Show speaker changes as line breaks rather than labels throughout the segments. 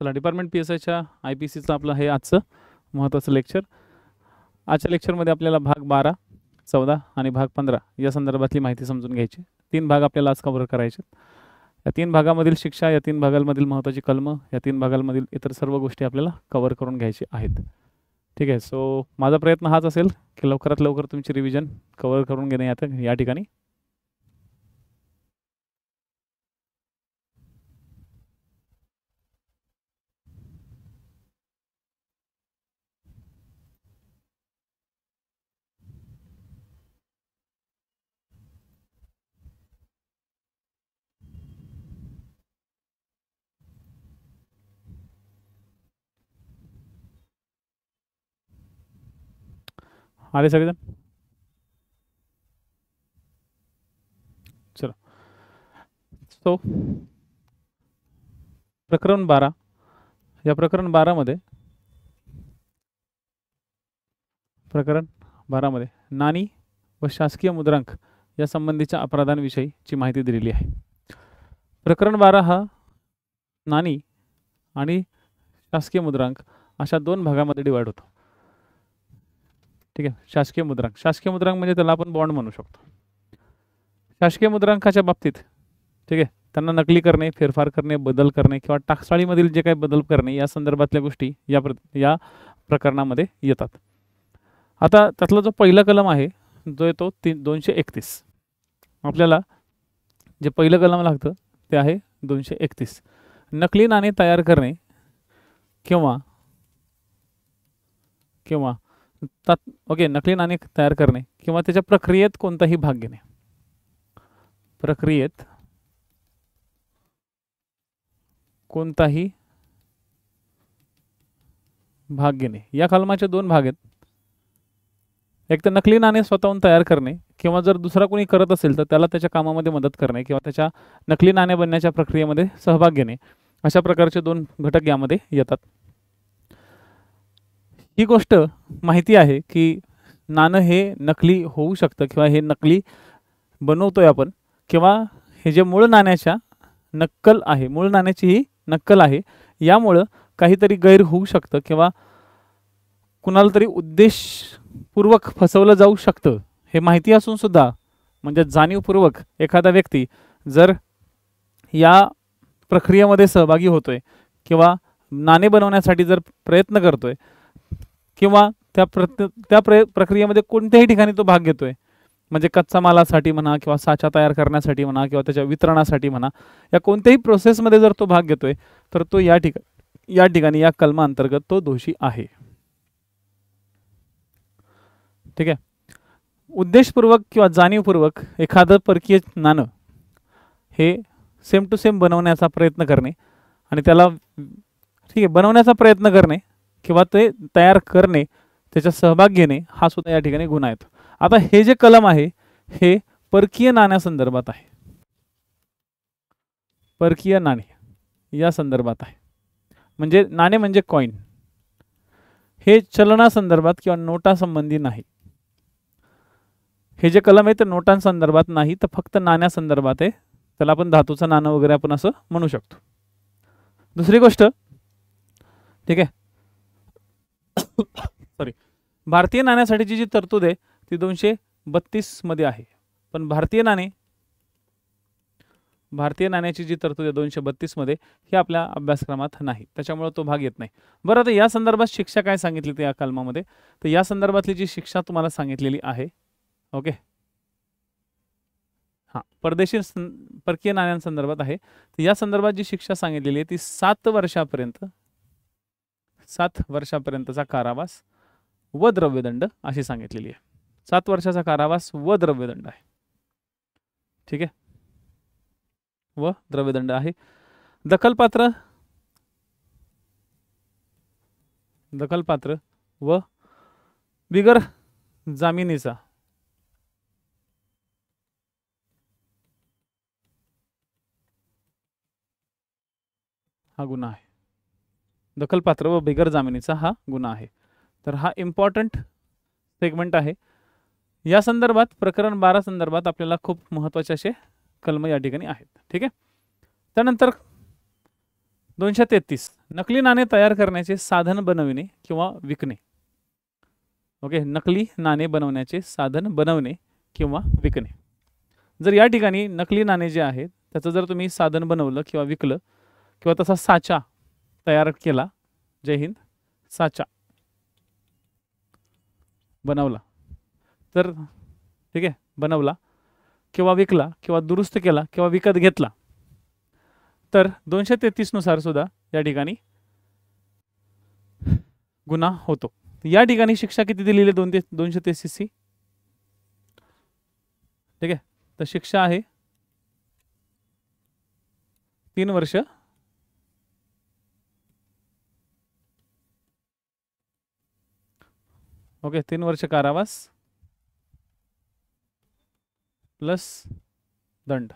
चला, डिपार्टमेंट PSIच्या IPCचं आपलं हे आजचं महत्त्वाचं लेक्चर. आजच्या लेक्चरमध्ये आपल्याला भाग 12, 14 आणि भाग 15 या संदर्भातली माहिती समजून घ्यायची. 3 भाग आपल्याला आज कव्हर करायचे. या 3 भागामधील शिक्षा, या 3 भागांमधील महत्त्वाची कलमं, या 3 भागांमधील इतर सर्व गोष्टी आपल्याला कव्हर करून घ्यायची आहेत. ठीक आहे. सो माझा प्रयत्न हाच असेल की लवकरात लवकर तुमची रिव्हिजन कव्हर करून घेणे या ठिकाणी. आले सगळेजण? चलो. सो प्रकरण 12, या प्रकरण 12मध्ये नाणी व शासकीय मुद्रांक या संबंधीच्या अपराधांविषयीची माहिती दिलेली आहे. प्रकरण 12 हा नाणी आणि शासकीय मुद्रांक अशा 2 भागामध्ये डिवाइड होतो. ठीक आहे. शासकीय मुद्रांक म्हणजे त्याला आपण बॉन्ड म्हणू शकतो. शासकीय मुद्रांकाच्या बाबतीत ठीक आहे, त्यांना नकली करणे, फेरफार करणे, बदल करणे किंवा टाकसाळीमधील जे काही बदल करणे या संदर्भातल्या गोष्टी या प्रकरणामध्ये येतात. आता त्यातला जो पहिला कलम आहे जो येतो 231. आपल्याला जे पहिलं कलम लागतं ते आहे 231. नकली नाणे तयार करणे किंवा नकली नाणे तयार करणे किंवा त्याच्या प्रक्रियेत कोणताही भाग घेणे. प्रक्रियेत कोणताही भाग घेणे या कलमाचे 2 भाग आहेत. एक तर नकली नाणे स्वतःहून तयार करणे किंवा जर दुसरा कोणी करत असेल तर त्याला त्याच्या कामामध्ये मदत करणे किंवा त्याच्या नकली नाणे बनण्याच्या प्रक्रियेमध्ये सहभाग घेणे, अशा प्रकारचे 2 घटक यामध्ये येतात. ही गोष्ट माहिती आहे की नाणं हे नकली होऊ शकतं किंवा हे नकली बनवतोय आपण, किंवा हे जे मूळ नाण्याच्या नक्कल आहे, मूळ नाण्याची ही नक्कल आहे, यामुळं काहीतरी गैर होऊ शकतं किंवा कुणाला तरी उद्देशपूर्वक फसवलं जाऊ शकतं. हे माहिती असून सुद्धा म्हणजे जाणीवपूर्वक एखादा व्यक्ती जर या प्रक्रियेमध्ये सहभागी होतोय किंवा नाणे बनवण्यासाठी जर प्रयत्न करतोय किंवा त्या प्रक्रियेमध्ये कोणत्याही ठिकाणी तो भाग घेतोय, म्हणजे कच्चा मालासाठी म्हणा किंवा साचा तयार करण्यासाठी म्हणा किंवा त्याच्या वितरणासाठी म्हणा, या कोणत्याही प्रोसेसमध्ये जर तो भाग घेतोय तर तो या ठिकाणी या कलमाअंतर्गत तो दोषी आहे. ठीक आहे. उद्देशपूर्वक किंवा जाणीवपूर्वक एखादं परकीय नाणं हे सेम टू सेम बनवण्याचा प्रयत्न करणे आणि त्याला ठीक आहे बनवण्याचा प्रयत्न करणे किंवा ते तयार करणे, त्याचा सहभाग घेणे, हा सुद्धा या ठिकाणी गुन्हा येतो. आता हे जे कलम आहे हे परकीय नाण्यासंदर्भात आहे. परकीय नाणे या संदर्भात आहे. म्हणजे नाणे म्हणजे कॉइन, हे चलनासंदर्भात किंवा नोटासंबंधी नाही. हे जे कलम आहे ते नोटांसंदर्भात नाही, तर फक्त नाण्यासंदर्भात आहे. त्याला आपण धातूचं नाणं वगैरे आपण असं म्हणू शकतो. दुसरी गोष्ट, ठीक आहे, सॉरी, भारतीय नाण्यासाठीची जी तरतूद आहे ती 232 मध्ये आहे. पण भारतीय नाण्याची जी तरतूद आहे 232 मध्ये, ही आपल्या अभ्यासक्रमात नाही, त्याच्यामुळे तो भाग येत नाही. बरं, आता या संदर्भात शिक्षा काय सांगितली त्या कलमामध्ये, तर या संदर्भातली जी शिक्षा तुम्हाला सांगितलेली आहे, ओके, हां, परकीय नाण्यांसंदर्भात आहे, तर या संदर्भात जी शिक्षा सांगितलेली आहे ती 7 वर्षापर्यंतचा कारावास व द्रव्यदंड अशी सांगितलेली आहे. 7 वर्षाचा कारावास व द्रव्यदंड आहे. ठीक आहे, व द्रव्यदंड आहे. दखलपात्र व बिगर जामिनीचा हा गुन्हा आहे. दखलपात्र व बिगर जामिनीचा हा गुन्हा आहे. तर हा इम्पॉर्टंट सेगमेंट आहे. या संदर्भात प्रकरण 12 संदर्भात आपल्याला खूप महत्त्वाचे असे कलम या ठिकाणी आहेत. ठीक आहे. त्यानंतर 233 नकली नाणे तयार करण्याचे साधन बनविणे किंवा विकणे. ओके, नकली नाणे बनवण्याचे साधन बनवणे किंवा विकणे. जर या ठिकाणी नकली नाणे जे आहे त्याचं जर तुम्ही साधन बनवलं किंवा विकलं किंवा तसा साचा तयार केला, जय हिंद, साचा बनवला तर ठीक आहे, बनवला किंवा विकला किंवा दुरुस्त केला किंवा विकत घेतला तर 233 नुसार सुद्धा या ठिकाणी गुन्हा होतो. या ठिकाणी शिक्षा किती दिलेली 233 ची? ठीक आहे, तर शिक्षा आहे 3 वर्ष ओके, 3 वर्ष कारावास प्लस दंड.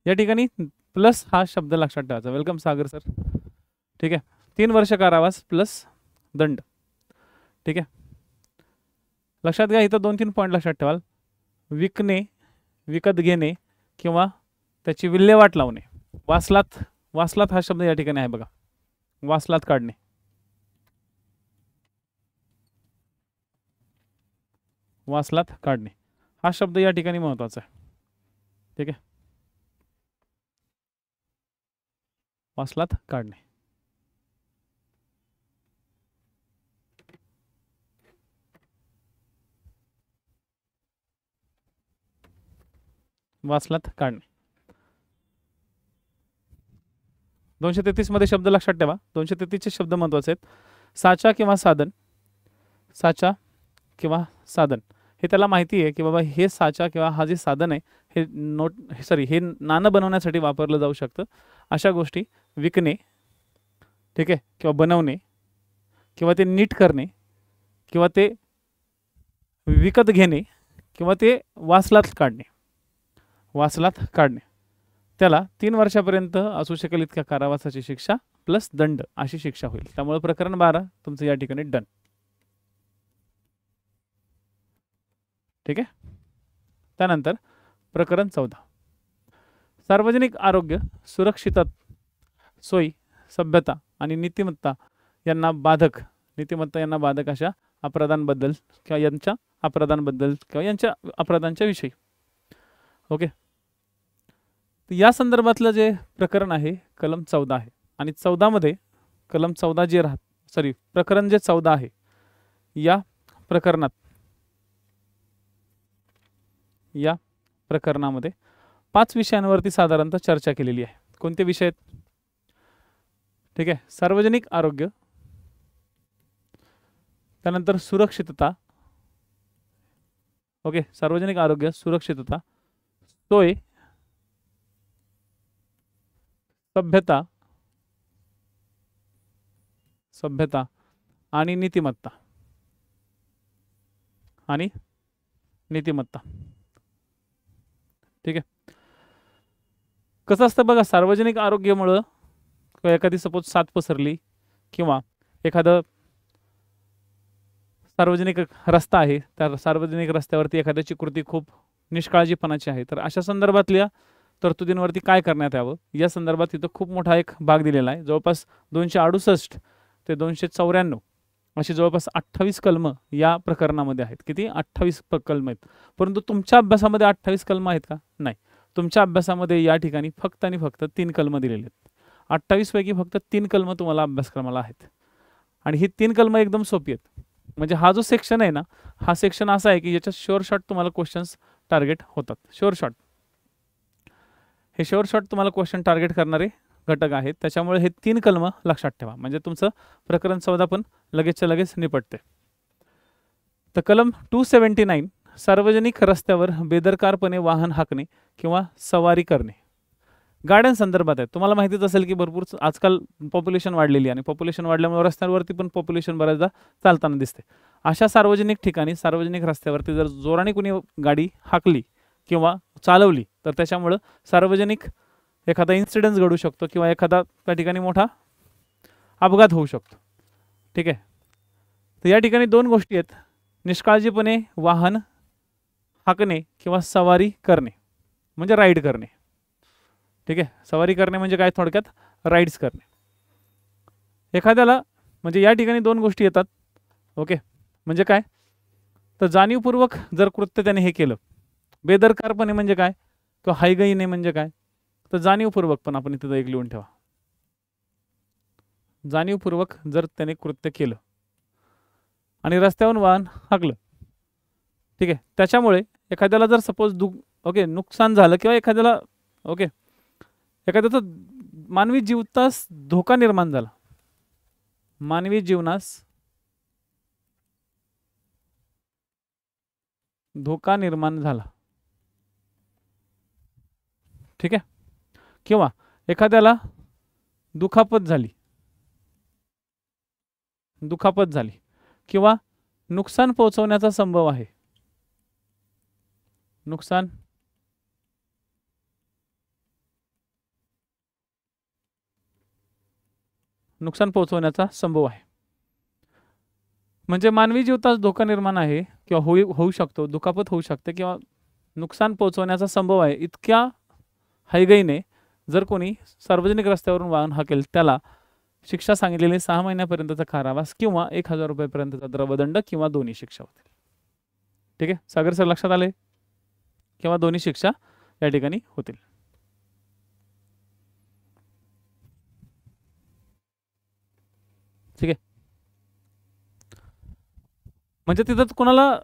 या ठिकाणी प्लस हा शब्द लक्षात ठेवायचा. वेलकम सागर सर. ठीक आहे, 3 वर्ष कारावास प्लस दंड. ठीक आहे, लक्षात घ्या, इथं 2-3 पॉईंट लक्षात ठेवाल. विकणे, विकत घेणे किंवा त्याची विल्हेवाट लावणे. वासलात, वासलात हा शब्द या ठिकाणी आहे बघा, वासलात काढणे. वासलात काढणे हा शब्द या ठिकाणी महत्त्वाचा आहे. ठीक आहे, वासलात काढणे. वासलात काढणे. 233 मध्ये शब्द लक्षात ठेवा. 233 चे शब्द महत्त्वाचे आहेत. साचा किंवा साधन, साचा किंवा साधन. हे त्याला माहिती आहे की बाबा हे साचा किंवा हा जे साधन आहे हे हे नाणं बनवण्यासाठी वापरलं जाऊ शकतं. अशा गोष्टी विकणे, ठीक आहे, किंवा बनवणे किंवा ते नीट करणे किंवा ते विकत घेणे किंवा ते वासलात काढणे. वासलात काढणे त्याला 3 वर्षापर्यंत असू शकेल इतक्या कारावासाची शिक्षा प्लस दंड अशी शिक्षा होईल. त्यामुळे प्रकरण 12 तुमचं या ठिकाणी डन. ठीक आहे, त्यानंतर प्रकरण 14 सार्वजनिक आरोग्य, सुरक्षितता, सोयी, सभ्यता आणि नीतिमत्ता यांना बाधक, नीतिमत्ता यांना बाधक अशा अपराधांबद्दल किंवा यांच्या अपराधांबद्दल किंवा यांच्या अपराधांच्या विषयी. ओके, या संदर्भातलं जे प्रकरण आहे कलम 14 आहे आणि 14 मध्ये कलम 14 जे प्रकरण जे 14 आहे या प्रकरणामध्ये 5 विषयांवरती साधारणतः चर्चा केलेली आहे. कोणते विषय आहेत? ठीक आहे, सार्वजनिक आरोग्य, त्यानंतर सुरक्षितता. ओके, सार्वजनिक आरोग्य, सुरक्षितता, सोय, सभ्यता आणि नीतिमत्ता. ठीक आहे, कसं असतं बघा, सार्वजनिक आरोग्यामुळं एखादी सपोज साथ पसरली किंवा एखादं सार्वजनिक रस्ता आहे, त्या सार्वजनिक रस्त्यावरती एखाद्याची कृती खूप निष्काळजीपणाची आहे, तर अशा संदर्भातल्या तरतुदींवरती काय करण्यात यावं या संदर्भात तिथं खूप मोठा एक भाग दिलेला आहे. जवळपास 268 ते 294 अशी जवळपास 28 कलमं या प्रकरणामध्ये आहेत. किती? 28 कलम आहेत. परंतु तुमच्या अभ्यासामध्ये 28 कलम आहेत का? नाही. तुमच्या अभ्यासामध्ये या ठिकाणी फक्त आणि फक्त 3 कलम दिलेले आहेत. 28 पैकी फक्त 3 कलम तुम्हाला अभ्यासक्रमाला आहेत आणि ही 3 कलम एकदम सोपी आहेत. म्हणजे हा जो सेक्शन आहे ना, हा सेक्शन असा आहे की याच्यात शुअर शॉट तुम्हाला क्वेश्चन्स टार्गेट होतात. शुअर शॉट, हे शुअर शॉट तुम्हाला क्वेश्चन टार्गेट करणारे घटक आहेत. त्याच्यामुळे हे 3 कलम लक्षात ठेवा, म्हणजे तुमचं प्रकरण 14 पण लगेचच्या लगेच निपटते. तर कलम 279 सार्वजनिक रस्त्यावर बेदरकारपणे वाहन हाकणे किंवा सवारी करणे गाड्यांसंदर्भात आहे. तुम्हाला माहितीच असेल की भरपूर आजकाल पॉप्युलेशन वाढलेली आहे आणि पॉप्युलेशन वाढल्यामुळे रस्त्यांवरती पण पॉप्युलेशन बऱ्याचदा चालताना दिसते. अशा सार्वजनिक ठिकाणी, सार्वजनिक रस्त्यावरती जर जोराने कुणी गाडी हाकली किंवा चालवली तर त्याच्यामुळं सार्वजनिक एखादा इन्सिडेंट घडू शकतो किंवा एखादा त्या ठिकाणी मोठा अपघात होऊ शकतो. ठीक आहे, तर या ठिकाणी 2 गोष्टी आहेत, निष्काळजीपणे वाहन हाकणे किंवा सवारी करणे म्हणजे राईड करणे. ठीक आहे, सवारी करणे म्हणजे काय? थोडक्यात राईड्स करणे. एखाद्याला म्हणजे या ठिकाणी दोन गोष्टी येतात. ओके, म्हणजे काय, तर जाणीवपूर्वक जर कृत्य त्याने हे केलं, बेदरकारपणे म्हणजे काय, किंवा हायगईने म्हणजे काय, तर जाणीवपूर्वक पण आपण इथं एक लिहून ठेवा. जाणीवपूर्वक जर त्याने कृत्य केलं आणि रस्त्यावरून वाहन हाकलं, ठीक आहे, त्याच्यामुळे एखाद्याला जर सपोज ओके नुकसान झालं किंवा एखाद्याला ओके एखाद्याचा मानवी जीवतास धोका निर्माण झाला, मानवी जीवनास धोका निर्माण झाला, ठीक आहे, किंवा एखाद्याला दुखापत झाली किंवा नुकसान पोहोचवण्याचा संभव आहे, नुकसान पोहोचवण्याचा संभव आहे, म्हणजे मानवी जीवतास धोका निर्माण आहे किंवा होऊ शकतो, दुखापत होऊ शकते किंवा नुकसान पोहोचवण्याचा संभव आहे, इतक्या हायगईने जर कोणी सार्वजनिक रस्त्यावरून वाहन हाकेल त्याला शिक्षा सांगितलेली 6 महिन्यापर्यंतचा कारावास किंवा 1000 रुपयापर्यंतचा द्रवदंड किंवा दोन्ही शिक्षा होतील. ठीक आहे, सागर सर लक्षात आले, किंवा दोन्ही शिक्षा या ठिकाणी होतील. ठीक आहे, म्हणजे तिथं कोणाला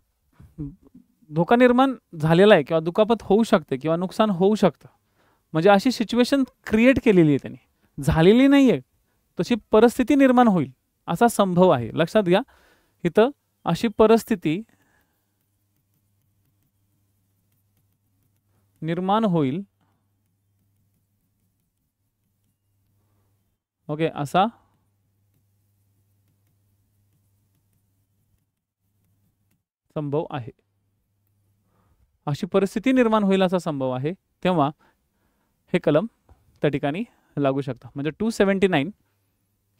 धोका निर्माण झालेला आहे किंवा दुखापत होऊ शकते किंवा नुकसान होऊ शकतं, म्हणजे अशी सिच्युएशन क्रिएट केलेली आहे त्यांनी, झालेली नाही आहे, तशी परिस्थिती निर्माण होईल असा संभव आहे. लक्षात घ्या, इथं अशी परिस्थिती निर्माण होईल, ओके, असा संभव आहे, अशी परिस्थिती निर्माण होईल असा संभव आहे, तेव्हा हे कलम त्या ठिकाणी लागू शकतं. म्हणजे 279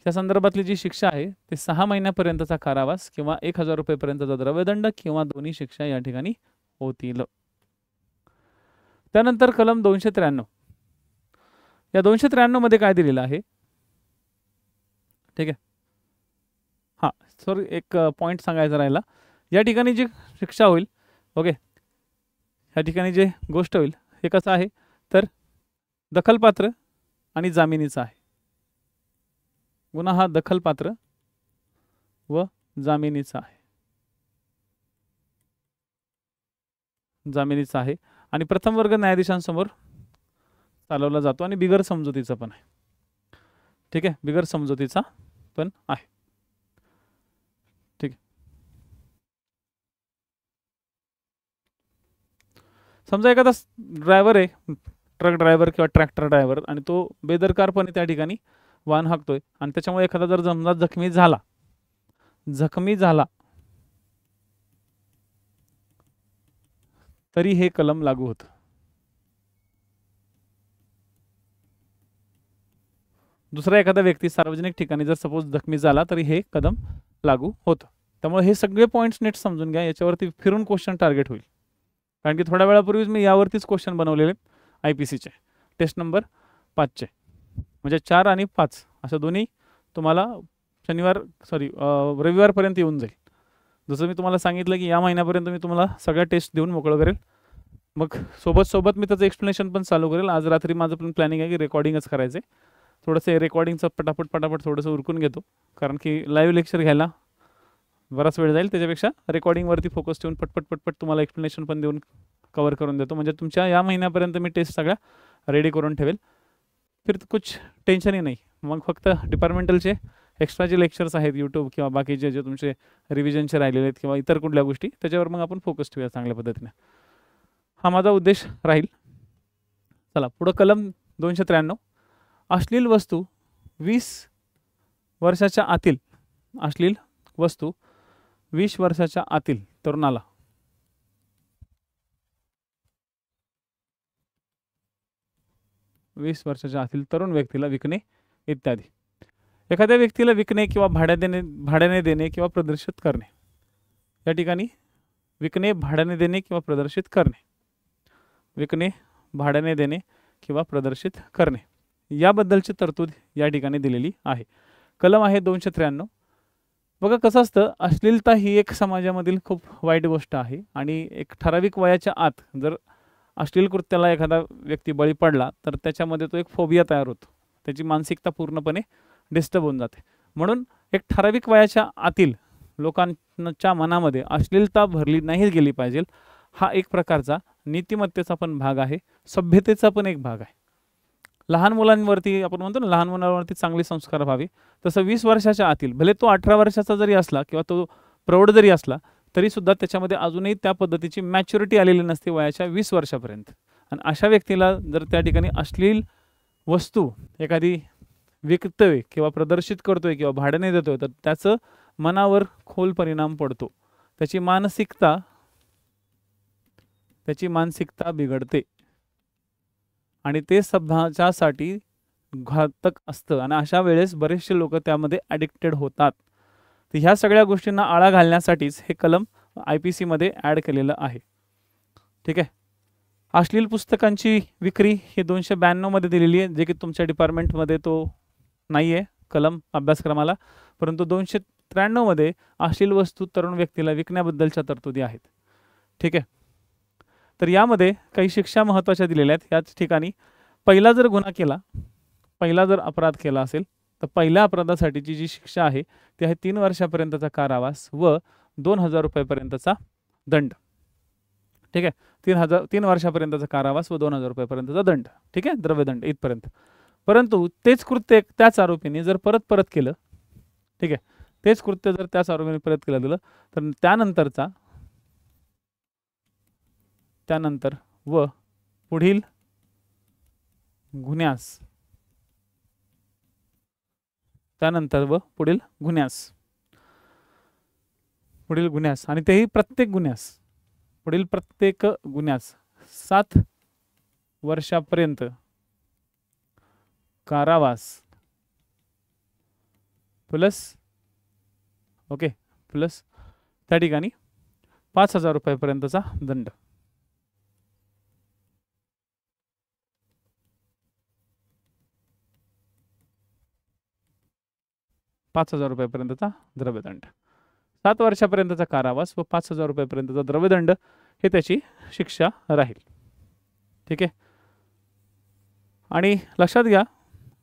त्या संदर्भातली जी शिक्षा आहे ते 6 महिन्यापर्यंतचा कारावास किंवा 1000 रुपयेपर्यंतचा द्रव्यदंड किंवा दोन्ही शिक्षा या ठिकाणी होतील. त्यानंतर कलम 293, या 293 मध्ये काय दिलेलं आहे, ठीक आहे, हां सॉरी एक पॉईंट सांगायचा राहिला, या ठिकाणी जी शिक्षा होईल, ओके, या ठिकाणी जे गोष्ट होईल हे कसं आहे, तर दखलपात्र आणि जामिनीचा आहे. गुन्हा हा दखलपात्र व जामिनीचा आहे, जामिनीचा आहे आणि प्रथम वर्ग न्यायाधीशांसमोर चालवला जातो आणि बिगर समजुतीचा पण आहे. ठीक आहे, बिगर समजुतीचा पण आहे. ठीक आहे, समजा एखादा ड्रायव्हर आहे, ट्रक ड्रायव्हर किंवा ट्रॅक्टर ड्रायव्हर, आणि तो बेदरकारपणे त्या ठिकाणी वाहन हाकतोय आणि त्याच्यामुळे एखादा जर समजा जखमी झाला तरी हे कलम लागू होतं. दुसरा एखादा व्यक्ती सार्वजनिक ठिकाणी जर सपोज जखमी झाला तरी हे कलम लागू होतं. त्यामुळे हे सगळे पॉईंट्स नीट समजून घ्या, याच्यावरती फिरून क्वेश्चन टार्गेट होईल, कारण की थोड्या वेळापूर्वीच मी यावरतीच क्वेश्चन बनवलेले IPCचे टेस्ट नंबर 5चे, म्हणजे 4 आणि 5 अशा दोन्ही तुम्हाला रविवारपर्यंत येऊन जाईल. जसं मी तुम्हाला सांगितलं की या महिन्यापर्यंत मी तुम्हाला सगळ्या टेस्ट देऊन मोकळं करेल, मग सोबत मी त्याचं एक्सप्लेनेशन पण चालू करेल. आज रात्री माझं पण प्लॅनिंग आहे की रेकॉर्डिंगच करायचं आहे, थोडंसं रेकॉर्डिंगचं पटापट थोडंसं उरकून घेतो, कारण की लाईव्ह लेक्चर घ्यायला बराच वेळ जाईल, त्याच्यापेक्षा रेकॉर्डिंगवरती फोकस ठेवून पटपट तुम्हाला एक्सप्लेनेशन पण देऊन कवर करून देतो, म्हणजे तुमच्या या महिन्यापर्यंत मी टेस्ट सगळ्या रेडी करून ठेवेल. फिर कुछ टेन्शनही नाही, मग फक्त डिपार्टमेंटलचे एक्स्ट्रा जे लेक्चर्स आहेत यूट्यूब किंवा बाकीचे जे तुमचे रिव्हिजनचे राहिलेले आहेत किंवा इतर कुठल्या गोष्टी, त्याच्यावर मग आपण फोकस ठेवूया चांगल्या पद्धतीने, हा माझा उद्देश राहील. चला पुढं कलम 293, अश्लील वस्तू 20 वर्षाच्या आतील, अश्लील वस्तू 20 वर्षाच्या आतील तरुणाला 20 वर्षाच्या आतील तरुण व्यक्तीला विकणे इत्यादी. एखाद्या व्यक्तीला विकणे किंवा भाड्याने देणे किंवा प्रदर्शित करणे, या ठिकाणी विकणे, भाड्याने देणे किंवा प्रदर्शित करणे, विकणे, भाड्याने देणे किंवा प्रदर्शित करणे याबद्दलची तरतूद या ठिकाणी दिलेली आहे. कलम आहे 293. बघा कसं असतं, अश्लीलता ही एक समाजामधील खूप वाईट गोष्ट आहे आणि एक ठराविक वयाच्या आत जर अश्लील कृत्याला एखादा व्यक्ती बळी पडला तर त्याच्यामध्ये तो एक फोबिया तयार होतो, त्याची मानसिकता पूर्णपणे डिस्टर्ब होऊन जाते. म्हणून एक ठराविक वयाच्या आतील लोकांच्या मनामध्ये अश्लीलता भरली नाही गेली पाहिजे. हा एक प्रकारचा नीतिमत्तेचा पण भाग आहे, सभ्यतेचा पण एक भाग आहे. लहान मुलांवरती आपण म्हणतो ना, लहान मुलांवरती चांगले संस्कार व्हावे, तसं 20 वर्षाच्या आतील, भले तो 18 वर्षाचा जरी असला किंवा तो प्रौढ जरी असला तरी सुद्धा त्याच्यामध्ये अजूनही त्या पद्धतीची मॅच्युरिटी आलेली नसते वयाच्या 20 वर्षापर्यंत. आणि अशा व्यक्तीला जर त्या ठिकाणी अश्लील वस्तू एखादी विकतोय किंवा प्रदर्शित करतोय किंवा भाड्याने देतोय तर त्याचं मनावर खोल परिणाम पडतो, त्याची मानसिकता बिघडते आणि ते समाजासाठी घातक असतं आणि अशा वेळेस बरेचसे लोक त्यामध्ये ॲडिक्टेड होतात. तर ह्या सगळ्या गोष्टींना आळा घालण्यासाठीच हे कलम IPC मध्ये ॲड केलेलं आहे. ठीक आहे. अश्लील पुस्तकांची विक्री ही 292 मध्ये दिलेली आहे, जे की तुमच्या डिपार्टमेंटमध्ये तो नाही आहे कलम अभ्यासक्रमाला, परंतु 293 मध्ये अश्लील वस्तू तरुण व्यक्तीला विकण्याबद्दलच्या तरतुदी आहेत. ठीक आहे. तर यामध्ये काही शिक्षा महत्त्वाच्या दिलेल्या आहेत. याच ठिकाणी पहिला जर अपराध केला असेल तर पहिल्या अपराधासाठीची जी शिक्षा आहे ती आहे 3 वर्षापर्यंतचा कारावास व 2000 रुपयापर्यंतचा दंड. ठीक आहे. 3 वर्षापर्यंतचा कारावास व 2000 रुपयापर्यंतचा दंड. ठीक आहे, द्रव्यदंड इथपर्यंत. परंतु तेच कृत्य त्याच आरोपीने जर परत केलं, ठीक आहे, तेच कृत्य जर त्याच आरोपीने परत केलं दिलं तर त्यानंतर व पुढील गुन्ह्यास आणि तेही प्रत्येक गुन्ह्यास 7 वर्षापर्यंत कारावास प्लस त्या ठिकाणी 5000 रुपयापर्यंतचा दंड. ₹5000 द्रव्यदंड, 7 वर्षापर्यंतचा कारावास व 5000 रुपयापर्यंतचा द्रव्यदंड हे त्याची शिक्षा राहील. ठीक आहे. आणि लक्षात घ्या,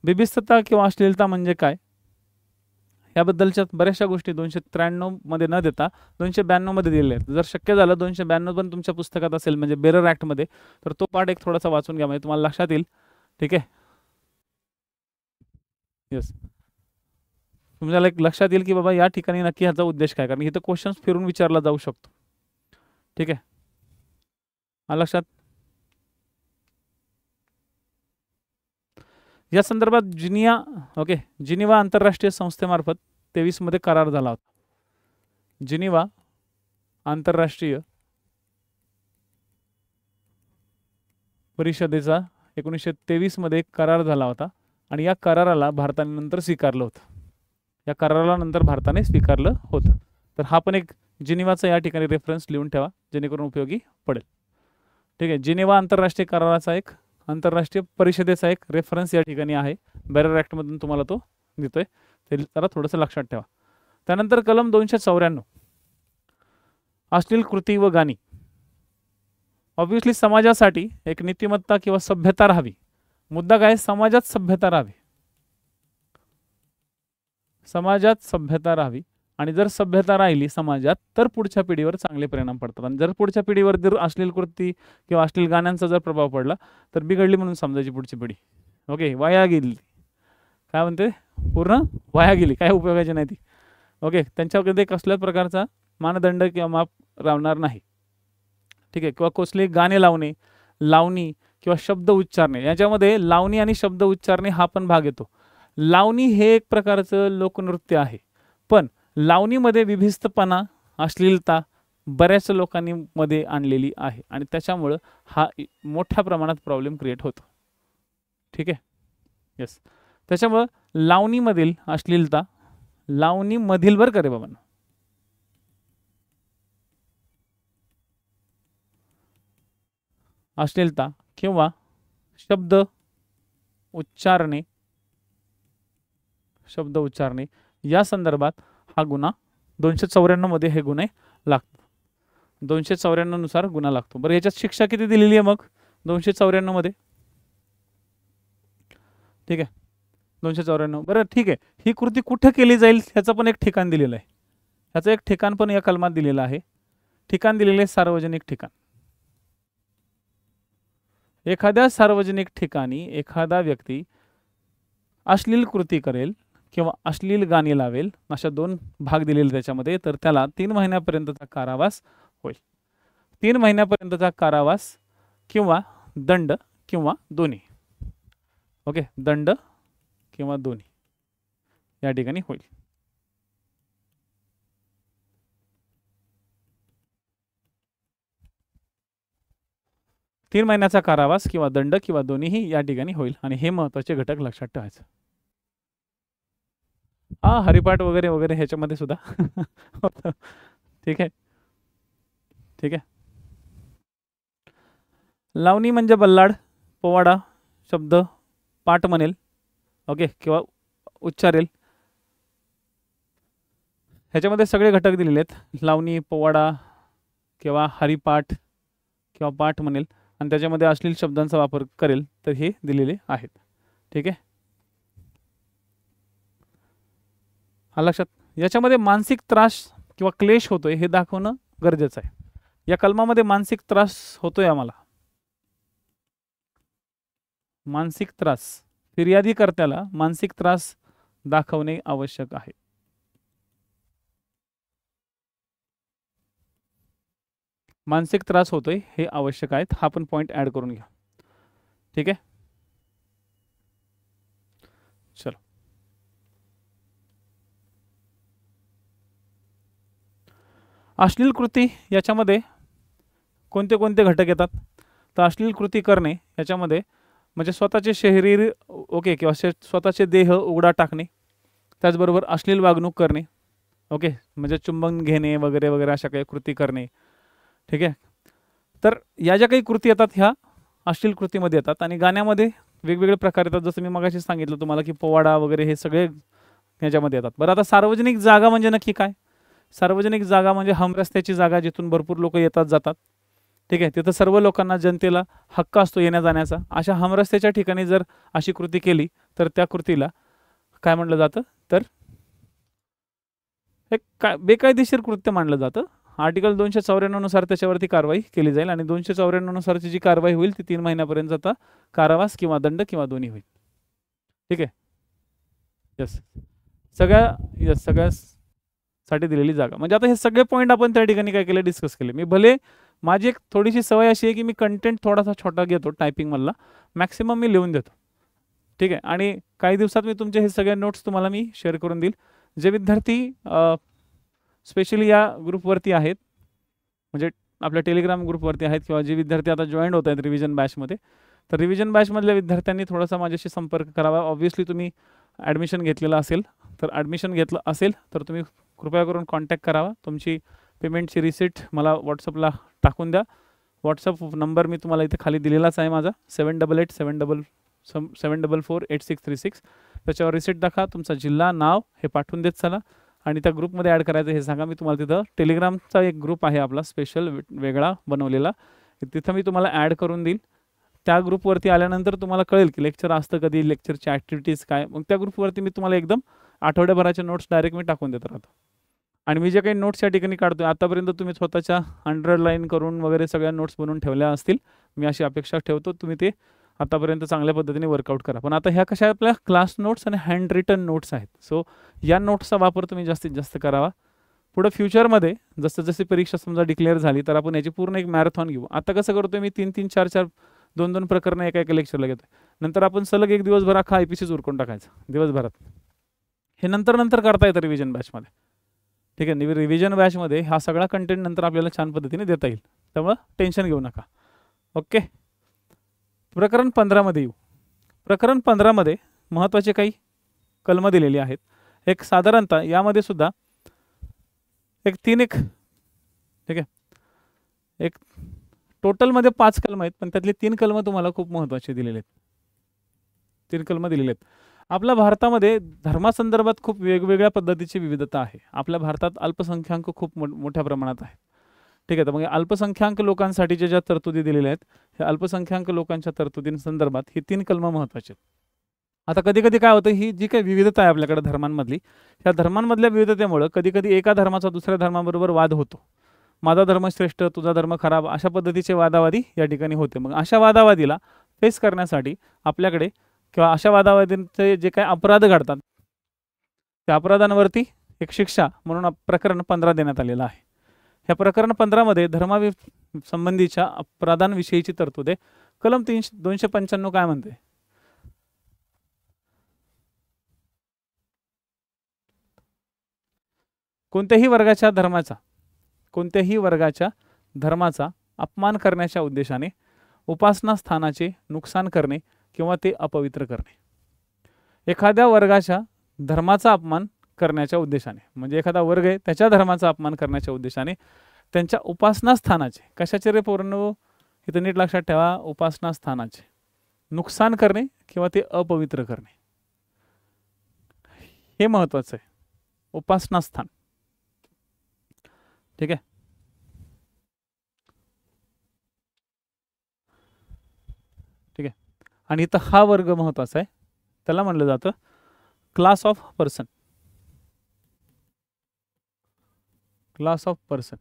बिभत्सता किंवा अश्लीलता म्हणजे काय याबद्दलच्या बऱ्याचशा गोष्टी 293 मध्ये न देता 292 मध्ये दिलेल्या आहेत. जर शक्य झालं 292 पण तुमच्या पुस्तकात असेल म्हणजे बेरर ऍक्ट मध्ये, तर तो पार्ट एक थोडासा वाचून घ्या म्हणजे तुम्हाला लक्षात येईल. ठीक आहे. यस, तुम्हाला एक लक्षात येईल की बाबा या ठिकाणी नक्की ह्याचा उद्देश काय, कारण इथं क्वेश्चन्स फिरून विचारला जाऊ शकतो. ठीक आहे, लक्षात. या संदर्भात जिनिव्हा आंतरराष्ट्रीय संस्थेमार्फत 23 मध्ये करार झाला होता. जिनिव्हा आंतरराष्ट्रीय परिषदेचा 1923 मध्ये एक करार झाला होता आणि या कराराला भारताने नंतर स्वीकारलं होतं. तर हा पण एक जिनिव्हाचा या ठिकाणी रेफरन्स लिहून ठेवा जेणेकरून उपयोगी पडेल. ठीक आहे. जिनिव्हा आंतरराष्ट्रीय कराराचा एक आंतरराष्ट्रीय परिषदेचा एक रेफरन्स या ठिकाणी आहे. बेरर ऍक्ट मधून तुम्हाला तो देतोय, ते जरा थोडंसं लक्षात ठेवा. त्यानंतर कलम 294 अश्लील कृती व गाणी. ऑब्व्हियसली समाजासाठी एक नीतिमत्ता किंवा सभ्यता राहावी. मुद्दा काय, समाजात सभ्यता राहावी आणि जर सभ्यता राहिली समाजात तर पुढच्या पिढीवर चांगले परिणाम पडतात. आणि जर पुढच्या पिढीवर जर अश्लील कृती किंवा अश्लील गाण्यांचा जर प्रभाव पडला तर बिघडली म्हणून समजायची पुढची पिढी. ओके, वाया गेली, काय म्हणते, पूर्ण वाया गेली, काय उपयोगाची नाही ती. ओके, त्यांच्याकडे कसल्याच प्रकारचा मानदंड किंवा माप राहणार नाही. ठीक आहे. किंवा कसले गाणे लावणी किंवा शब्द उच्चारणे, याच्यामध्ये लावणी आणि शब्द उच्चारणे हा पण भाग येतो. लावणी हे एक प्रकारचं लोकनृत्य आहे, पण लावणीमध्ये विभिस्तपणा, अश्लीलता बऱ्याच लोकांनी मध्ये आणलेली आहे आणि त्याच्यामुळं हा मोठ्या प्रमाणात प्रॉब्लेम क्रिएट होतो. ठीक आहे. यस, त्याच्यामुळं लावणीमधील अश्लीलता, लावणीमधील बरं का रे बाबा, अश्लीलता किंवा शब्द उच्चारणे शब्द उच्चारणे या संदर्भात हा गुन्हा 294 मध्ये हे गुन्हे लागतात. 294 नुसार गुन्हा लागतो. बरं, याच्यात शिक्षा किती दिलेली आहे मग 294 मध्ये? ठीक आहे, 294. बरं ठीक आहे, ही कृती कुठे केली जाईल ह्याचं पण एक ठिकाण दिलेलं आहे. ह्याचं एक ठिकाण पण या कलमात दिलेलं आहे. ठिकाण दिलेले आहे सार्वजनिक ठिकाण. एखाद्या सार्वजनिक ठिकाणी एखादा व्यक्ती अश्लील कृती करेल किंवा अश्लील गाणी लावेल, अशा 2 भाग दिलेले त्याच्यामध्ये, तर त्याला 3 महिन्यापर्यंतचा कारावास होईल. 3 महिन्यापर्यंतचा कारावास किंवा दंड किंवा दोन्ही. ओके, दंड किंवा दोन्ही या ठिकाणी होईल. तीन महिन्याचा कारावास किंवा दंड किंवा दोन्हीही या ठिकाणी होईल. आणि हे महत्त्वाचे घटक लक्षात ठेवायचं. हरिपाठ वगैरे वगैरे ह्याच्यामध्ये सुद्धा ठीक आहे, ठीक आहे. लावणी म्हणजे बल्लाड, पोवाडा शब्द पाठ म्हणेल, ओके, किंवा उच्चारेल. ह्याच्यामध्ये सगळे घटक दिलेले आहेत. लावणी, पोवाडा किंवा हरिपाठ किंवा पाठ म्हणेल आणि त्याच्यामध्ये अश्लील शब्दांचा वापर करेल, तर हे दिलेले आहेत. ठीक आहे, हा लक्षात. याच्यामध्ये मानसिक त्रास किंवा क्लेश होतोय हे दाखवणं गरजेचं आहे. या कलमामध्ये मानसिक त्रास होतोय आम्हाला, मानसिक त्रास, फिर्यादीकर्त्याला मानसिक त्रास दाखवणे आवश्यक आहे. मानसिक त्रास होतोय हे आवश्यक आहेत. हा पण पॉइंट ऍड करून घ्या. ठीक आहे, चलो. अश्लील कृती याच्यामध्ये कोणते कोणते घटक येतात? तर अश्लील कृती करणे याच्यामध्ये म्हणजे स्वतःचे शरीर, ओके, किंवा स्वतःचे देह उघडा टाकणे, त्याचबरोबर अश्लील वागणूक करणे, ओके, म्हणजे चुंबन घेणे वगैरे वगैरे अशा काही कृती करणे. ठीक आहे, तर या ज्या काही कृती येतात ह्या अश्लील कृतीमध्ये येतात. आणि गाण्यामध्ये वेगवेगळे प्रकार येतात, जसं मी मगाशी सांगितलं तुम्हाला की पोवाडा वगैरे हे सगळे ह्याच्यामध्ये येतात. बरं, आता सार्वजनिक जागा म्हणजे नक्की काय? सार्वजनिक जागा म्हणजे हमरस्त्याची जागा, जिथून भरपूर लोक येतात जातात. ठीक आहे, तिथं सर्व लोकांना, जनतेला हक्क असतो येण्या जाण्याचा. अशा हमरस्त्याच्या ठिकाणी जर अशी कृती केली तर त्या कृतीला काय म्हणलं जातं? तर एक बेकायदेशीर कृत्य मानलं जातं. आर्टिकल 294 नुसार त्याच्यावरती कारवाई केली जाईल. आणि 294 नुसारची जी कारवाई होईल ती 3 महिन्यापर्यंत कारावास किंवा दंड किंवा दोन्ही होईल. ठीक आहे, यस, सगळ्यासाठी दिलेली जागा. म्हणजे आता हे सगळे पॉईंट आपण त्या ठिकाणी काय केले, डिस्कस केले. मी भले माझी एक थोडीशी सवय अशी आहे की मी कंटेंट थोडासा छोटा घेतो टायपिंगमधला, मॅक्सिमम मी लिहून देतो. ठीक आहे, आणि काही दिवसात मी तुमचे हे सगळे नोट्स तुम्हाला मी शेअर करून देईल. जे विद्यार्थी स्पेशली या ग्रुपवरती आहेत, म्हणजे आपल्या टेलिग्राम ग्रुपवरती आहेत, किंवा जे विद्यार्थी आता जॉईन होत आहेत रिव्हिजन बॅचमध्ये, तर रिव्हिजन बॅचमधल्या विद्यार्थ्यांनी थोडासा माझ्याशी संपर्क करावा. ऑब्व्हियसली तुम्ही ॲडमिशन घेतलेलं असेल, तर ॲडमिशन घेतलं असेल तर तुम्ही कृपया करून कॉन्टॅक्ट करावा. तुमची पेमेंटची रिसिट मला व्हॉट्सअपला टाकून द्या. व्हॉट्सअप नंबर मी तुम्हाला इथे खाली दिलेलाच आहे माझा, 7887448636. त्याच्यावर रिसिट दाखवा, तुमचा जिल्हा, नाव हे पाठवून देत चला. आणि त्या ग्रुपमध्ये ॲड करायचं हे सांगा. मी तुम्हाला तिथं टेलिग्रामचा एक ग्रुप आहे आपला स्पेशल वेगळा बनवलेला, तिथं मी तुम्हाला ॲड करून देईल. त्या ग्रुपवरती आल्यानंतर तुम्हाला कळेल की लेक्चर असतं कधी, लेक्चरची ॲक्टिव्हिटीज काय. मग त्या ग्रुपवरती मी तुम्हाला एकदम आठवड्याभराचे नोट्स डायरेक्ट मी टाकून देत राहतो. आणि मी जे काही नोट्स या ठिकाणी काढतो, आतापर्यंत तुम्ही स्वतःच्या अंडरलाईन करून वगैरे सगळ्या नोट्स बनवून ठेवल्या असतील. मी अशी अपेक्षा ठेवतो तुम्ही ते आतापर्यंत चांगल्या पद्धतीने वर्कआउट करा. पण आता ह्या कशा आपल्या क्लास नोट्स आणि हँड रिटन नोट्स आहेत. सो या नोट्सचा वापर तुम्ही जास्तीत जास्त करावा. पुढे फ्युचरमध्ये जसं जशी परीक्षा समजा डिक्लेअर झाली तर आपण याची पूर्ण एक मॅरेथॉन घेऊ. आता कसं करतोय मी 3-3, 4-4, 2-2 प्रकरणं एका लेक्चरला घेतोय. नंतर आपण सलग एक दिवसभर अख्खा IPCच उरकून टाकायचा दिवसभरात. हे नंतर करता येतं रिव्हिजन बॅचमध्ये. ठीक आहे, रिव्हिजन बॅचमध्ये हा सगळा कंटेंट नंतर आपल्याला छान पद्धतीने देता येईल. त्यामुळं टेन्शन घेऊ नका. ओके, प्रकरण 15मध्ये येऊ. प्रकरण 15मध्ये महत्त्वाचे काही कलमं दिलेली आहेत. एक साधारणतः यामध्ये सुद्धा एक ठीक आहे, एक टोटलमध्ये 5 कलमं आहेत, पण त्यातले 3 कलमं तुम्हाला खूप महत्त्वाचे दिलेले आहेत. 3 कलमं दिलेले आहेत. आपल्या भारतामध्ये धर्मासंदर्भात खूप वेगवेगळ्या पद्धतीची विविधता आहे. आपल्या भारतात अल्पसंख्याक खूप मोठ्या प्रमाणात आहेत. ठीक आहे, तर मग अल्पसंख्याक लोकांसाठीच्या ज्या तरतुदी दिलेल्या आहेत, ह्या अल्पसंख्याक लोकांच्या तरतुदींसंदर्भात ही 3 कलमं महत्त्वाची आहेत. आता कधी-कधी काय होतं, ही जी काही विविधता आहे आपल्याकडे धर्मांमधली, ह्या धर्मांमधल्या विविधतेमुळं कधी-कधी एका धर्माचा दुसऱ्या धर्माबरोबर वाद होतो. माझा धर्म श्रेष्ठ, तुझा धर्म खराब, अशा पद्धतीचे वादावादी या ठिकाणी होते. मग अशा वादावादीला फेस करण्यासाठी आपल्याकडे किंवा अशा वादावादींचे जे काही अपराध घडतात, त्या अपराधांवरती एक शिक्षा म्हणून प्रकरण 15 देण्यात आलेलं आहे. ह्या प्रकरण 15 मध्ये संबंधीच्या अपराधांविषयीची तरतूद आहे. कलम 295 काय म्हणते? कोणत्याही वर्गाच्या धर्माचा अपमान करण्याच्या उद्देशाने उपासना स्थानाचे नुकसान करणे किंवा ते अपवित्र करणे. एखाद्या वर्गाच्या धर्माचा अपमान करण्याच्या उद्देशाने, म्हणजे एखादा वर्ग आहे त्याच्या धर्माचा अपमान करण्याच्या उद्देशाने त्यांच्या उपासना स्थानाचे, कशाचे रे पोरांनो, इथं नीट लक्षात ठेवा, उपासना स्थानाचे नुकसान करणे किंवा ते अपवित्र करणे, हे महत्वाचं आहे. उपासना स्थान. ठीक आहे. ठीक आहे. आणि इथं हा वर्ग महत्वाचा आहे, त्याला म्हणलं जातं class of person. Class of person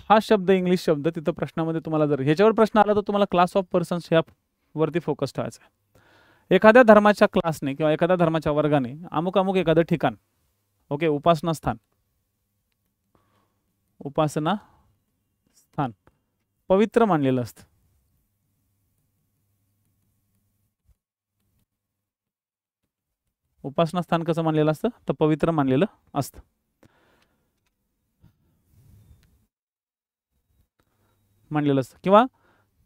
हा शब्द, इंग्लिश शब्द, तिथं प्रश्नामध्ये तुम्हाला जर ह्याच्यावर प्रश्न आला तर तुम्हाला क्लास ऑफ पर्सन्स ह्या वरती फोकस ठेवायचा आहे. एखाद्या धर्माच्या क्लासने किंवा एखाद्या धर्माच्या वर्गाने अमुक अमुक एखादं ठिकाण, ओके, उपासना स्थान पवित्र मानलेलं असतं. उपासना स्थान कसं मानलेलं असतं? तर पवित्र मानलेलं असतं. किंवा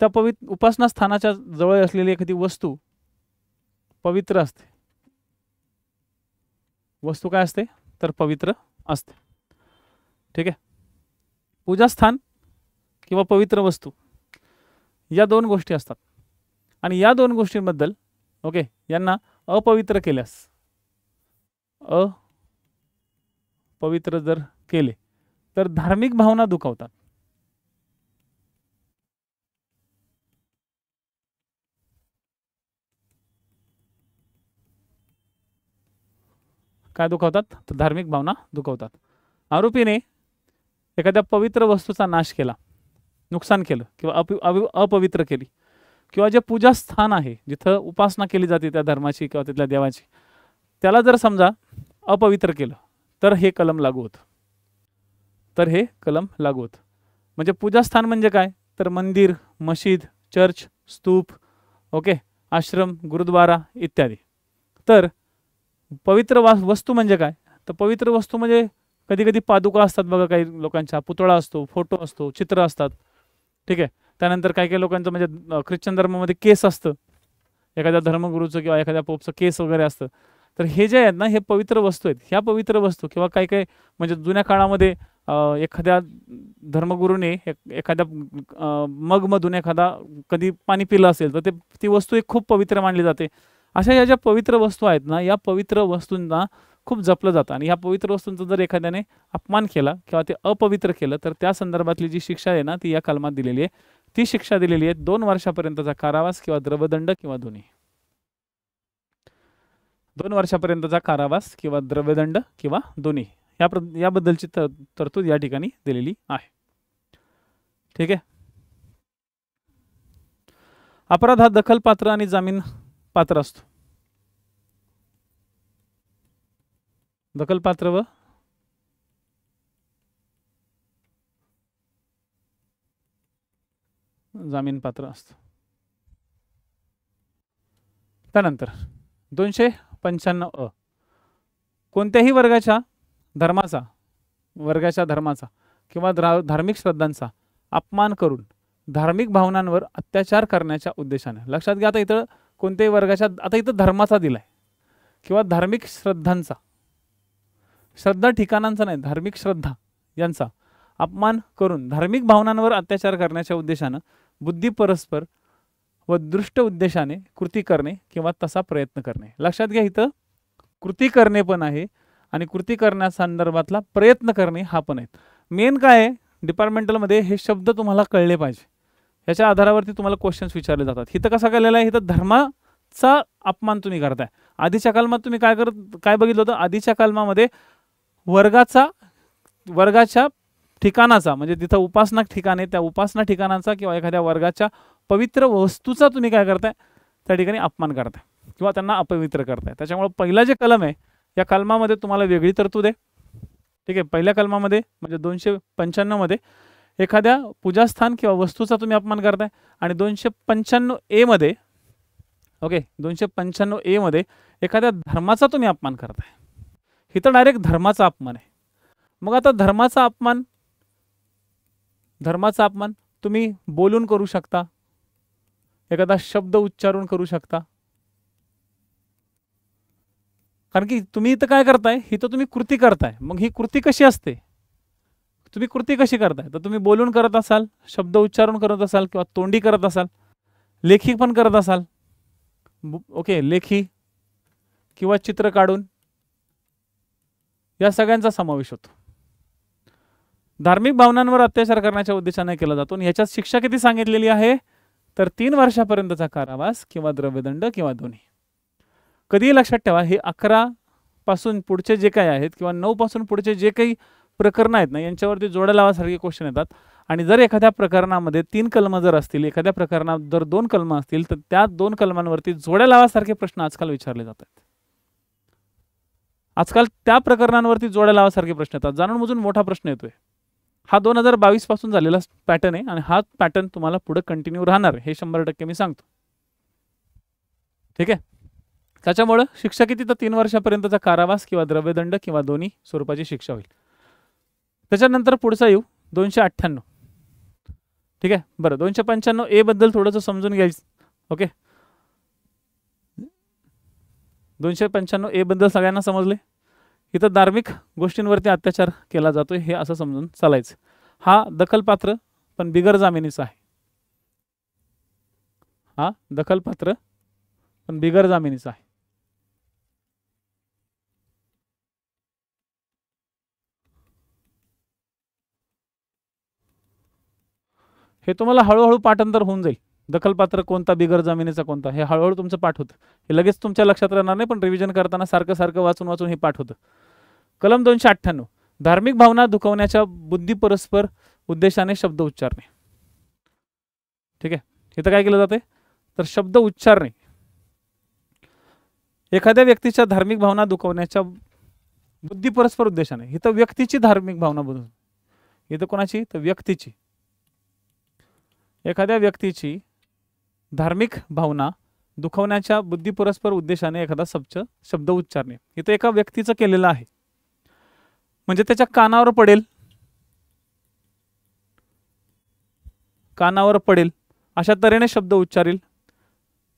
त्या उपासना स्थानाच्या जवळ असलेली एखादी वस्तू पवित्र असते. वस्तू काय असते? तर पवित्र असते. ठीक आहे. पूजास्थान किंवा पवित्र वस्तू या 2 गोष्टी असतात, आणि या 2 गोष्टींबद्दल, ओके, यांना अपवित्र केल्यास, अपवित्र जर केले तर धार्मिक भावना दुखावतात. काय दुखावतात? तर धार्मिक भावना दुखावतात. आरोपीने एखाद्या पवित्र वस्तूचा नाश केला, नुकसान केलं किंवा अपवित्र केली, किंवा जे पूजास्थान आहे जिथं उपासना केली जाते त्या धर्माची किंवा तिथल्या देवाची, त्याला जर समजा अपवित्र केलं तर हे कलम लागू होतं. म्हणजे पूजास्थान म्हणजे काय? तर मंदिर, मशीद, चर्च, स्तूप, ओके, आश्रम, गुरुद्वारा इत्यादी. तर पवित्र वस्तू म्हणजे काय? तर पवित्र वस्तू म्हणजे कधी कधी पादुका असतात बघा, काही लोकांच्या पुतळा असतो, फोटो असतो, चित्र असतात. ठीक आहे. त्यानंतर काही काही लोकांचं म्हणजे ख्रिश्चन धर्मामध्ये केस असतं, एखाद्या धर्मगुरूचं किंवा एखाद्या पोपचं केस वगैरे असतं. तर हे जे आहेत ना, हे पवित्र वस्तू आहेत. ह्या पवित्र वस्तू किंवा काही काही म्हणजे जुन्या काळामध्ये एखाद्या धर्मगुरूने एखाद्या मगमधून एखादा कधी पाणी पिलं असेल तर ती वस्तू एक खूप पवित्र मानली जाते. अशा या ज्या पवित्र वस्तू आहेत ना, या पवित्र वस्तूंना खूप जपलं जातं, आणि ह्या पवित्र वस्तूंचा जर एखाद्याने अपमान केला किंवा ते अपवित्र केलं तर त्या संदर्भातली जी शिक्षा आहे ना, ती या कलमात दिलेली आहे. ती शिक्षा दिलेली आहे 2 वर्षापर्यंतचा कारावास किंवा द्रव्यदंड किंवा दोन्ही. 2 वर्षापर्यंतचा कारावास किंवा द्रव्यदंड किंवा दोन्ही याबद्दलची तरतूद या ठिकाणी दिलेली आहे. ठीक आहे. अपराध हा दखलपात्र आणि जामीन पात्र असतो. दखलपात्र व जामीन पात्र असतो. त्यानंतर 295 कोणत्याही वर्गाच्या धर्माचा किंवा धार्मिक श्रद्धांचा अपमान करून धार्मिक भावनांवर अत्याचार करण्याच्या उद्देशाने. लक्षात घ्या, आता इथं कोणत्याही वर्गाच्या, आता इथं धर्माचा दिलाय किंवा धार्मिक श्रद्धांचा, श्रद्धा ठिकाणांचा नाही, धार्मिक श्रद्धा यांचा अपमान करून धार्मिक भावनांवर अत्याचार करण्याच्या उद्देशानं बुद्धी परस्पर व दृष्ट उद्देशाने कृती करणे किंवा तसा प्रयत्न करणे. लक्षात घ्या, इथं कृती करणे पण आहे आणि कृती करण्यासंदर्भातला प्रयत्न करणे हा पण आहे. मेन काय आहे, डिपार्टमेंटलमध्ये हे शब्द तुम्हाला कळले पाहिजे, याच्या आधारावरती तुम्हाला क्वेश्चन्स विचारले जातात. इथं कसा केलेला आहे, इथं धर्माचा अपमान तुम्ही करताय. आधीच्या कलमात तुम्ही काय बघितलं होतं, आधीच्या कलमामध्ये वर्गाच्या ठिकाणाचा, म्हणजे तिथं उपासना ठिकाणे, त्या उपासना ठिकाणाचा किंवा एखाद्या वर्गाच्या पवित्र वस्तूचा तुम्ही काय करताय, त्या ठिकाणी अपमान करताय किंवा त्यांना अपवित्र करताय. त्याच्यामुळे पहिला जे कलम आहे, या कलमामध्ये तुम्हाला वेगळी तरतूद आहे. ठीक आहे, पहिल्या कलमामध्ये म्हणजे 295 मध्ये एखाद्या पूजास्थान किंवा वस्तूचा तुम्ही अपमान करताय आणि 295A मध्ये, ओके, 295A मध्ये एखाद्या धर्माचा तुम्ही अपमान करताय. इथं डायरेक्ट धर्माचा अपमान आहे. मग आता धर्माचा अपमान तुम्ही बोलून करू शकता, एखादा शब्द उच्चारून करू शकता. कारण की तुम्ही इथं काय करताय, इथं तुम्ही कृती करताय. मग ही कृती कशी असते, तुम्ही कृती कशी करताय, तर तुम्ही बोलून करत असाल, शब्द उच्चारून करत असाल किंवा तोंडी करत असाल, लेखी पण करत असाल, ओके, लेखी किंवा चित्र काढून, या सगळ्यांचा समावेश होतो. धार्मिक भावनांवर अत्याचार करण्याच्या उद्देशाने केला जातो. आणि याच्यात शिक्षा किती सांगितलेली आहे, तर 3 वर्षापर्यंतचा कारावास किंवा द्रव्यदंड किंवा दोन्ही. कधीही लक्षात ठेवा, हे 11 पासून पुढचे जे काही आहेत किंवा 9 पासून पुढचे जे काही प्रकरण आहेत ना, यांच्यावरती जोड्या लावासारखे क्वेश्चन येतात. आणि जर एखाद्या प्रकरणामध्ये 3 कलम जर असतील, एखाद्या प्रकरणात जर 2 कलम असतील, तर त्या 2 कलमांवरती जोड्या लावासारखे प्रश्न आजकाल विचारले जातात. आजकाल त्या प्रकरणांवरती जोड्या लावासारखे प्रश्न येतात. जाणून बुजून मोठा प्रश्न येतोय. हा 2022 पासून झालेला पॅटर्न आहे आणि हा पॅटर्न तुम्हाला पुढे कंटिन्यू राहणार आहे, हे 100% मी सांगतो. ठीक आहे, त्याच्यामुळे शिक्षा किती, तर 3 वर्षापर्यंतचा कारावास किंवा द्रव्यदंड किंवा दोन्ही स्वरूपाची शिक्षा होईल. त्याच्यानंतर पुढचा येऊ 298. ठीक आहे, बरं, 295A बद्दल थोडंसं समजून घ्यायचं. ओके, 295A बद्दल सगळ्यांना समजले. इथं धार्मिक गोष्टींवरती अत्याचार केला जातोय हे असं समजून चालायचं. हा दखलपात्र पण बिगर जामिनीचा आहे. हा दखलपात्र पण बिगर जामिनीचा आहे. हे तुम्हाला हळूहळू पाठांतर होऊन जाईल. दखलपात्र कोणता, बिगर जामिनीचा कोणता, हे हळूहळू तुमचं पाठ होतं. हे लगेच तुमच्या लक्षात राहणार नाही, पण रिव्हिजन करताना सारखं वाचून हे पाठ होतं. कलम 298, धार्मिक भावना दुखवण्याच्या बुद्धी परस्पर उद्देशाने शब्द उच्चारणे. ठीक आहे, इथं काय केलं जाते, तर शब्द उच्चारणे. एखाद्या व्यक्तीच्या धार्मिक भावना दुखवण्याच्या बुद्धी परस्पर उद्देशाने. इथं व्यक्तीची धार्मिक भावना बुद्ध, इथं कोणाची, तर व्यक्तीची. एखाद्या व्यक्तीची धार्मिक भावना दुखवण्याच्या बुद्धी परस्पर उद्देशाने एखादा शब्द उच्चारणे. इथं एका व्यक्तीचं केलेलं आहे, म्हणजे त्याच्या कानावर पडेल अशा तऱ्हेने शब्द उच्चारेल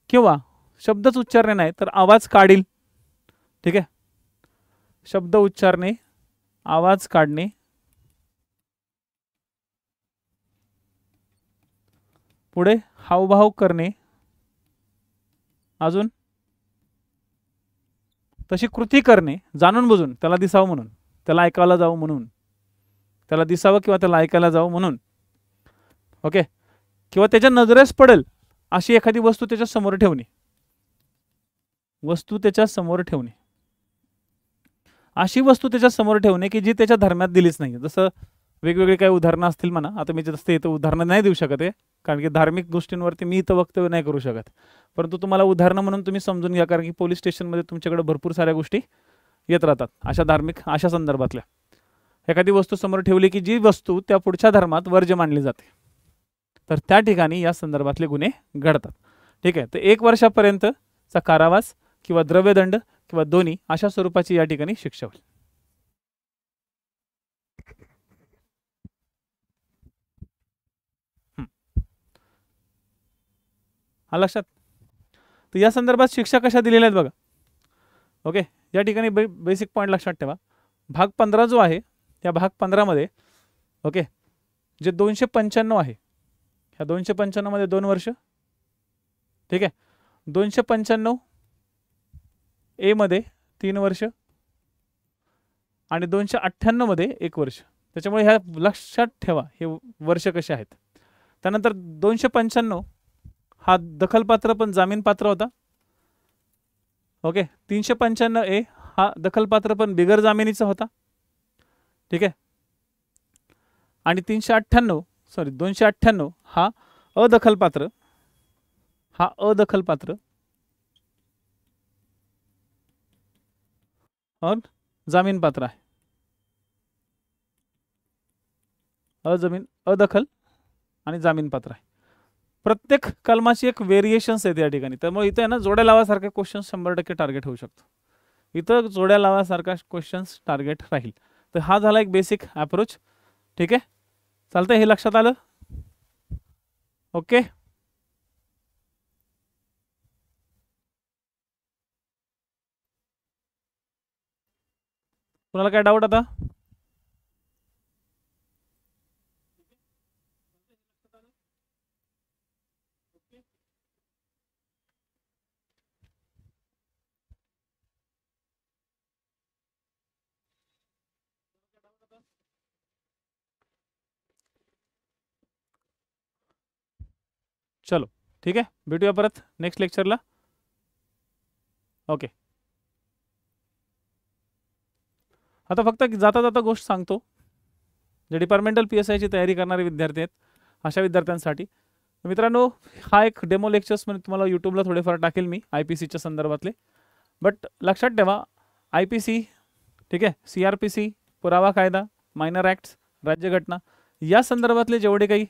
किंवा शब्दच उच्चारणे नाही तर आवाज काढील. ठीक आहे, शब्द उच्चारणे, आवाज काढणे, पुढे हावभाव करणे, अजून तशी कृती करणे, जाणून बुजून, त्याला दिसावं म्हणून, त्याला ऐकायला जावं म्हणून, त्याला दिसावं किंवा त्याला ऐकायला जावं म्हणून. ओके, किंवा त्याच्या नजरेस पडेल अशी एखादी वस्तू त्याच्या समोर ठेवणे, अशी वस्तू त्याच्या समोर ठेवणे की जी त्याच्या धर्मात दिलीच नाही. जसं वेगवेगळे काही उदाहरणं असतील म्हणा, आता मी जास्त इथं उदाहरणं नाही देऊ शकत आहे, कारण की धार्मिक गोष्टींवरती मी इथं वक्तव्य नाही करू शकत. परंतु तुम्हाला उदाहरणं म्हणून तुम्ही समजून घ्या, कारण की पोलीस स्टेशनमध्ये तुमच्याकडे भरपूर साऱ्या गोष्टी येत राहतात अशा संदर्भातल्या. एखादी वस्तू समोर ठेवली की जी वस्तू त्या पुढच्या धर्मात वर्ज्य मानली जाते, तर त्या ठिकाणी या संदर्भातले गुन्हे घडतात. ठीक आहे, तर 1 वर्षापर्यंतचा कारावास किंवा द्रव्यदंड किंवा दोन्ही अशा स्वरूपाची या ठिकाणी शिक्षा होईल. हा लक्षात. तर या संदर्भात शिक्षा कशा दिलेल्या आहेत बघा. ओके, या ठिकाणी बेसिक पॉईंट लक्षात ठेवा. भाग 15 जो आहे, त्या भाग 15 मध्ये ओके जे 295 आहे, ह्या 295 मध्ये 2 वर्ष ठीक आहे. 295 ए मध्ये 3 वर्ष आणि 298 मध्ये 1 वर्ष. त्याच्यामुळे ह्या लक्षात ठेवा हे वर्ष कसे आहेत. त्यानंतर 295 हा दखलपात्र पण जामीनपात्र होता. ओके. 395 ए हा दखलपात्र पण बिगर जामिनीचा होता. ठीक आहे. आणि 298 हा अदखलपात्र और जामीनपात्र आहे. अदखल आणि जामीनपात्र आहे. प्रत्येक कलमाची एक व्हेरिएशन्स आहेत या ठिकाणी. त्यामुळे इथे ना जोड्या लावासारखे क्वेश्चन 100% टार्गेट होऊ शकतो. इथं जोड्या लावासारखा क्वेश्चन्स टार्गेट राहील. तर हा झाला एक बेसिक अप्रोच. ठीक आहे. चालतंय, हे लक्षात आलं. ओके. कुणाला काय डाऊट आता? चलो ठीक आहे, भेटूया परत नेक्स्ट लेक्चरला. ओके. आता फक्त जाता जाता गोष्ट सांगतो, जे डिपार्टमेंटल PSI ची तयारी करणारे विद्यार्थी आहेत अशा विद्यार्थ्यांसाठी. मित्रांनो, हा एक डेमो लेक्चर्स म्हणजे तुम्हाला यूट्यूबला थोडेफार टाकेल मी IPCच्या संदर्भातले. बट लक्षात ठेवा, IPC, ठीक आहे, CRPC, पुरावा कायदा, मायनर ॲक्ट्स, राज्यघटना या संदर्भातले जेवढे काही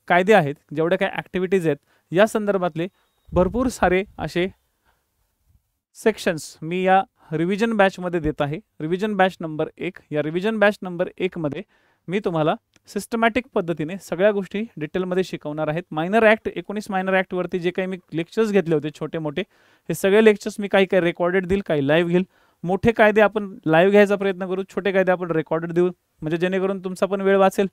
कायदे आहेत, जेवढे काही ॲक्टिव्हिटीज आहेत, या संदर्भातले भरपूर सारे असे सेक्शन्स मी या रिव्हिजन बॅचमध्ये देत आहे. Revision batch number 1. या रिव्हिजन बॅच नंबर 1 मध्ये मी तुम्हाला सिस्टमॅटिक पद्धतीने सगळ्या गोष्टी डिटेलमध्ये शिकवणार आहेत. मायनर ॲक्ट 19 मायनर ॲक्टवरती जे काही मी लेक्चर्स घेतले होते छोटे मोठे, हे सगळे लेक्चर्स मी काही काही रेकॉर्डेड देईल, काही लाईव्ह घेईल. मोठे कायदे आपण लाईव्ह घ्यायचा प्रयत्न करू, छोटे कायदे आपण रेकॉर्डेड देऊ, म्हणजे जेणेकरून तुमचा पण वेळ वाचेल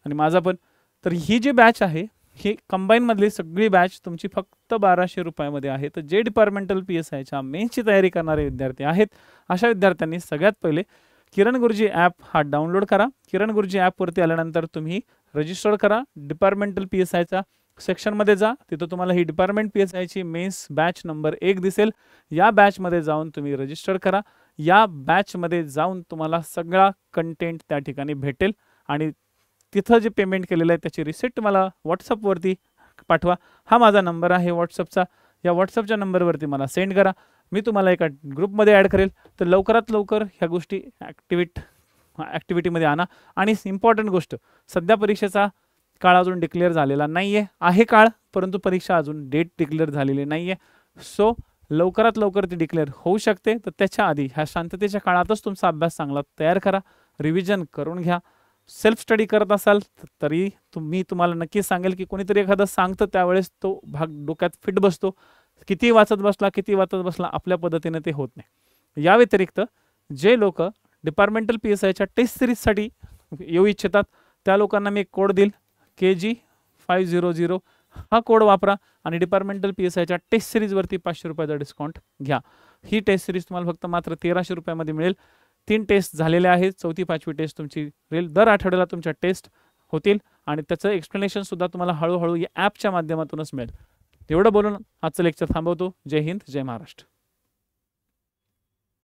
आणि माझा पण. तर ही जी बॅच आहे ही कंबाईनमधली सगळी बॅच तुमची फक्त 1200 रुपयामध्ये आहे. तर जे डिपार्टमेंटल PSIच्या मेन्सची तयारी करणारे विद्यार्थी आहेत अशा विद्यार्थ्यांनी सगळ्यात पहिले किरण गुरुजी ॲप हा डाउनलोड करा. किरण गुरुजी ॲपवरती आल्यानंतर तुम्ही रजिस्टर करा. डिपार्टमेंटल PSIच्या सेक्शनमध्ये जा, तिथं तुम्हाला ही डिपार्टमेंट PSIची मेन्स बॅच नंबर 1 दिसेल. या बॅचमध्ये जाऊन तुम्ही रजिस्टर करा. या बॅचमध्ये जाऊन तुम्हाला सगळा कंटेंट त्या ठिकाणी भेटेल आणि तिथं जे पेमेंट केलेलं आहे त्याची रिसिप्ट मला व्हॉट्सअपवरती पाठवा. हा माझा नंबर आहे व्हॉट्सअपचा. या व्हॉट्सअपच्या नंबरवरती मला सेंड करा. मी तुम्हाला एका ग्रुपमध्ये ॲड करेल. तर लवकरात लवकर ह्या गोष्टी ॲक्टिव्हिटीमध्ये आणा. आणि इम्पॉर्टंट गोष्ट, सध्या परीक्षेचा काळ अजून डिक्लेअर झालेला नाही आहे काळ, परंतु परीक्षा अजून डेट डिक्लेअर झालेली नाही आहे. सो लवकरात लवकर ती डिक्लेअर होऊ शकते. तर त्याच्या आधी ह्या शांततेच्या काळातच तुमचा अभ्यास चांगला तयार करा, रिव्हिजन करून घ्या. सेल्फ स्टडी करत असाल तरी मी तुम्हाला नक्की सांगेल की कोणीतरी एखादं सांगतं त्यावेळेस तो भाग डोक्यात फिट बसतो. किती वाचत बसला आपल्या पद्धतीने ते होत नाही. या व्यतिरिक्त जे लोक डिपार्टमेंटल PSIच्या टेस्ट सिरीजसाठी येऊ इच्छितात त्या लोकांना मी एक कोड देईल, KG500. हा कोड वापरा आणि डिपार्टमेंटल PSIच्या टेस्ट सिरीजवरती 500 रुपयाचा डिस्काउंट घ्या. ही टेस्ट सिरीज तुम्हाला फक्त मात्र 1300 रुपयामध्ये मिळेल. 3 टेस्ट झालेले आहेत, 4थी 5वी टेस्ट तुमची रेल. दर आठवड्याला तुमच्या टेस्ट होतील आणि त्याचं एक्सप्लेनेशन सुद्धा तुम्हाला हळूहळू या ॲपच्या माध्यमातूनच मिळेल. एवढं बोलून आजचं लेक्चर थांबवतो. जय हिंद, जय महाराष्ट्र.